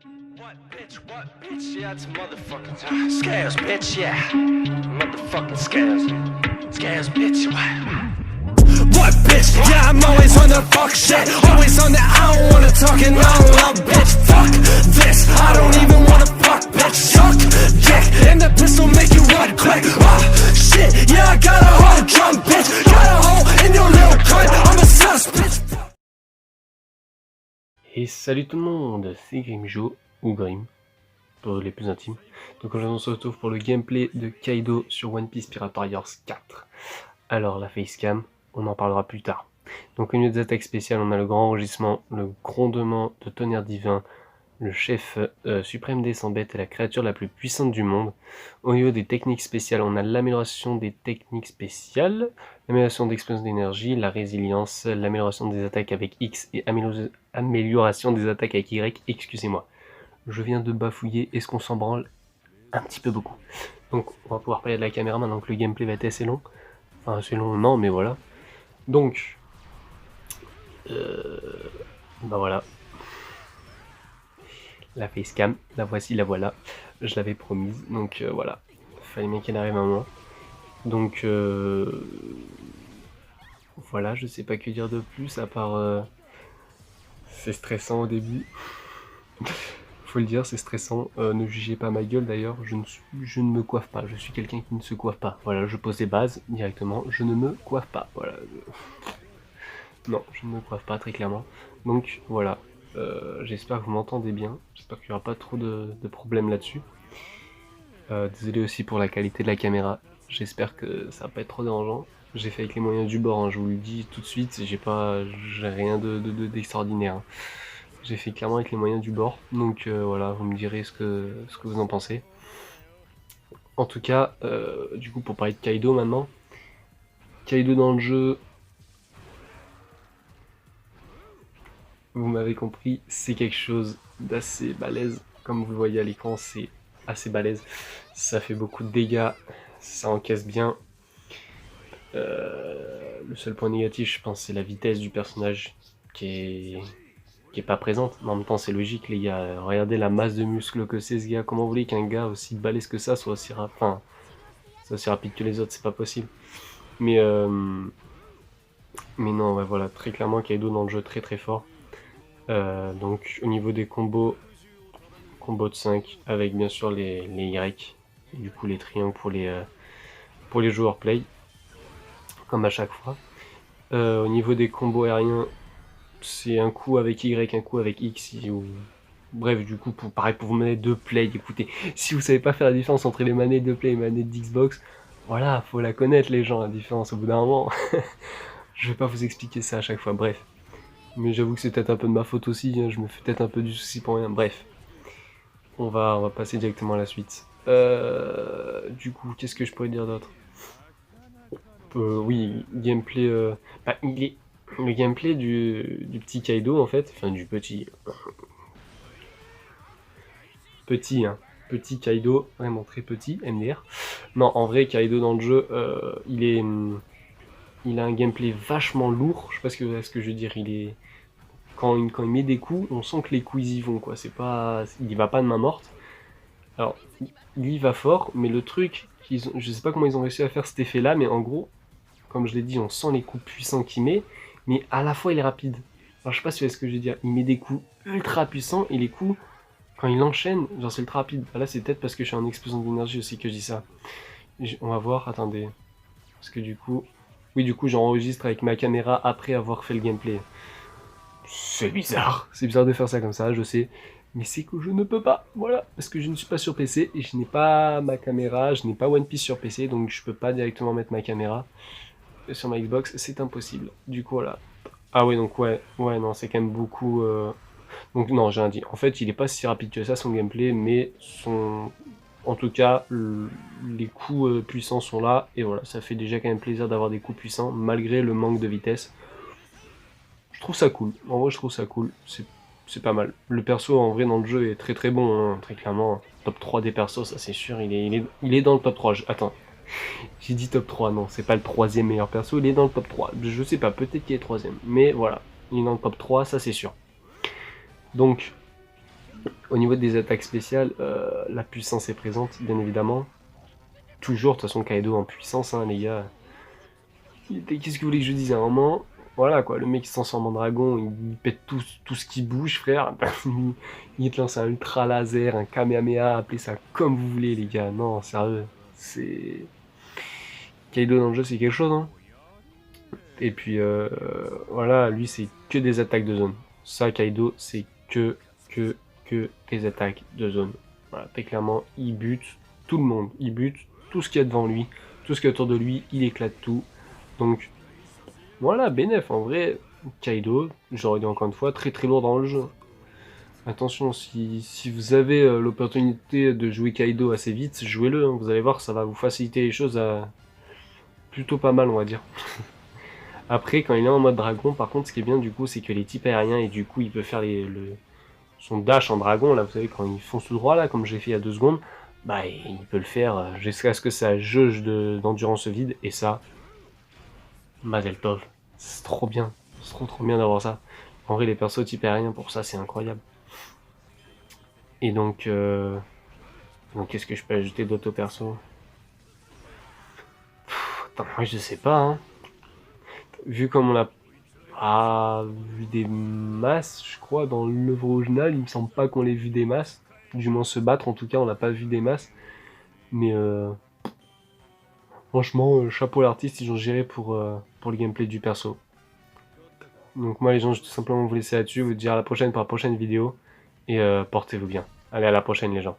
What bitch, what bitch, yeah, it's motherfucking scales, bitch, yeah. Motherfucking scales. Scales, bitch, what bitch, yeah, I'm always on the fuck shit. Always on the I don't wanna talk and I don't love bitch. Fuck this, I don't even wanna fuck bitch. Suck dick, and the pistol make you run quick. Oh shit, yeah, I got a whole drum bitch. Got a hole in your little cunt, I'm a sus bitch. Et salut tout le monde, c'est Grimjo, ou Grim, pour les plus intimes. Donc aujourd'hui on se retrouve pour le gameplay de Kaido sur One Piece Pirate Warriors 4. Alors la facecam, on en parlera plus tard. Donc au niveau des attaques spéciales, on a le grand enregistrement, le grondement de tonnerre divin, le chef suprême des 100 bêtes et la créature la plus puissante du monde. Au niveau des techniques spéciales, on a l'amélioration des techniques spéciales, l'amélioration d'explosion d'énergie, la résilience, l'amélioration des attaques avec X et amélioration des attaques avec Y, excusez-moi. Je viens de bafouiller, est-ce qu'on s'en branle? Un petit peu beaucoup. Donc on va pouvoir parler de la caméra maintenant que le gameplay va être assez long. Enfin assez long, non mais voilà. Donc, bah voilà. La facecam, la voici, la voilà. Je l'avais promise, donc voilà. Fallait bien qu'elle arrive à moi. Donc voilà, je sais pas que dire de plus à part c'est stressant au début. Faut le dire, c'est stressant. Ne jugez pas ma gueule d'ailleurs, je ne me coiffe pas. Je suis quelqu'un qui ne se coiffe pas. Voilà, je pose des bases directement. Je ne me coiffe pas. Voilà. Non, je ne me coiffe pas très clairement. Donc voilà. J'espère que vous m'entendez bien, j'espère qu'il n'y aura pas trop de problèmes là-dessus. Désolé aussi pour la qualité de la caméra, j'espère que ça va pas être trop dérangeant. J'ai fait avec les moyens du bord, hein, je vous le dis tout de suite, j'ai rien d'extraordinaire. Hein. J'ai fait clairement avec les moyens du bord, donc voilà, vous me direz ce que vous en pensez. En tout cas, du coup pour parler de Kaido maintenant, Kaido dans le jeu... Vous m'avez compris, c'est quelque chose d'assez balèze. Comme vous le voyez à l'écran, c'est assez balèze. Ça fait beaucoup de dégâts, ça encaisse bien. Le seul point négatif, je pense, c'est la vitesse du personnage qui est pas présente. Mais en même temps, c'est logique, les gars. Regardez la masse de muscles que c'est, ce gars. Comment vous voulez qu'un gars aussi balèze que ça soit aussi rapide, enfin, soit aussi rapide que les autres, c'est pas possible. Mais non, ouais, voilà, très clairement, Kaido dans le jeu très très fort. Donc au niveau des combos de 5 avec bien sûr les Y et du coup les triangles pour les joueurs play comme à chaque fois. Au niveau des combos aériens, c'est un coup avec Y, un coup avec X ou... Bref, du coup, pareil pour vos manettes de play, écoutez, si vous savez pas faire la différence entre les manettes de play et les manettes d'Xbox, voilà, faut la connaître les gens, la différence au bout d'un moment. Je vais pas vous expliquer ça à chaque fois, bref. Mais j'avoue que c'est peut-être un peu de ma faute aussi, hein, je me fais peut-être un peu du souci pour rien, bref. On va passer directement à la suite. Du coup, qu'est-ce que je pourrais dire d'autre? Oui, gameplay... bah, le gameplay du petit Kaido, en fait, enfin du petit... Petit, hein. Petit Kaido, vraiment très petit, MDR. Non, en vrai, Kaido dans le jeu, il a un gameplay vachement lourd, je sais pas ce que je veux dire, quand il met des coups, on sent que les coups ils y vont, quoi. Il y va pas de main morte. Alors, il y va fort, mais le truc, je sais pas comment ils ont réussi à faire cet effet-là, mais en gros, comme je l'ai dit, on sent les coups puissants qu'il met, mais à la fois il est rapide. Alors je sais pas si vous voyez ce que je veux dire, il met des coups ultra puissants, et les coups, quand il enchaîne, genre c'est ultra rapide. Là c'est peut-être parce que je suis en explosion d'énergie aussi que je dis ça. On va voir, attendez. Parce que du coup... Oui, du coup j'enregistre avec ma caméra après avoir fait le gameplay. C'est bizarre de faire ça comme ça, je sais. Mais c'est que je ne peux pas, voilà. Parce que je ne suis pas sur PC et je n'ai pas ma caméra, je n'ai pas One Piece sur PC, donc je peux pas directement mettre ma caméra sur ma Xbox, c'est impossible. Du coup, voilà. Ah ouais, donc ouais, non, c'est quand même beaucoup... Donc non, j'ai rien dit. En fait, il est pas si rapide que ça, son gameplay, mais en tout cas, les coups puissants sont là, et voilà, ça fait déjà quand même plaisir d'avoir des coups puissants, malgré le manque de vitesse. Je trouve ça cool, en vrai je trouve ça cool, c'est pas mal. Le perso en vrai dans le jeu est très très bon, hein. Très clairement, top 3 des persos, ça c'est sûr, il est dans le top 3, attends, j'ai dit top 3, non, c'est pas le troisième meilleur perso, il est dans le top 3, je sais pas, peut-être qu'il est troisième, mais voilà, il est dans le top 3, ça c'est sûr. Donc, Au niveau des attaques spéciales, la puissance est présente, bien évidemment. Toujours, de toute façon, Kaido en puissance, hein, les gars. Qu'est-ce que vous voulez que je dise à un moment? Voilà, quoi, le mec il se transforme en dragon, il pète tout ce qui bouge, frère. Il te lance un ultra laser, un kamehameha, appelez ça comme vous voulez, les gars. Non, sérieux, c'est... Kaido dans le jeu, c'est quelque chose, hein. Et puis, voilà, lui, c'est que des attaques de zone. Ça, Kaido, c'est que des attaques de zone. Voilà, très clairement, il bute tout le monde. Il bute tout ce qu'il y a devant lui, tout ce qu'il y a autour de lui, il éclate tout. Donc, voilà, bénef, en vrai, Kaido, j'aurais dit encore une fois, très très lourd dans le jeu. Attention, si vous avez l'opportunité de jouer Kaido assez vite, jouez-le, hein, vous allez voir, ça va vous faciliter les choses plutôt pas mal, on va dire. Après, quand il est en mode dragon, par contre, ce qui est bien du coup, c'est que les types aériens, et du coup, il peut faire son dash en dragon, là, vous savez, quand il fonce tout droit, là, comme j'ai fait il y a 2 secondes, bah, il peut le faire jusqu'à ce que ça jauge d'endurance vide, et ça, Mazel Tov, c'est trop bien, c'est trop bien d'avoir ça. En vrai, les persos type aérien, pour ça, c'est incroyable. Et donc qu'est-ce que je peux ajouter d'autres perso? Attends, moi, je sais pas, hein. Vu comme on a pas vu des masses, je crois, dans l'œuvre originale, il me semble pas qu'on l'ait vu des masses. Du moins se battre, en tout cas, on n'a pas vu des masses. Mais franchement, chapeau à l'artiste, ils ont géré pour le gameplay du perso. Donc moi les gens, je vais tout simplement vous laisser là-dessus, vous dire à la prochaine pour la prochaine vidéo. Et portez-vous bien. Allez, à la prochaine les gens.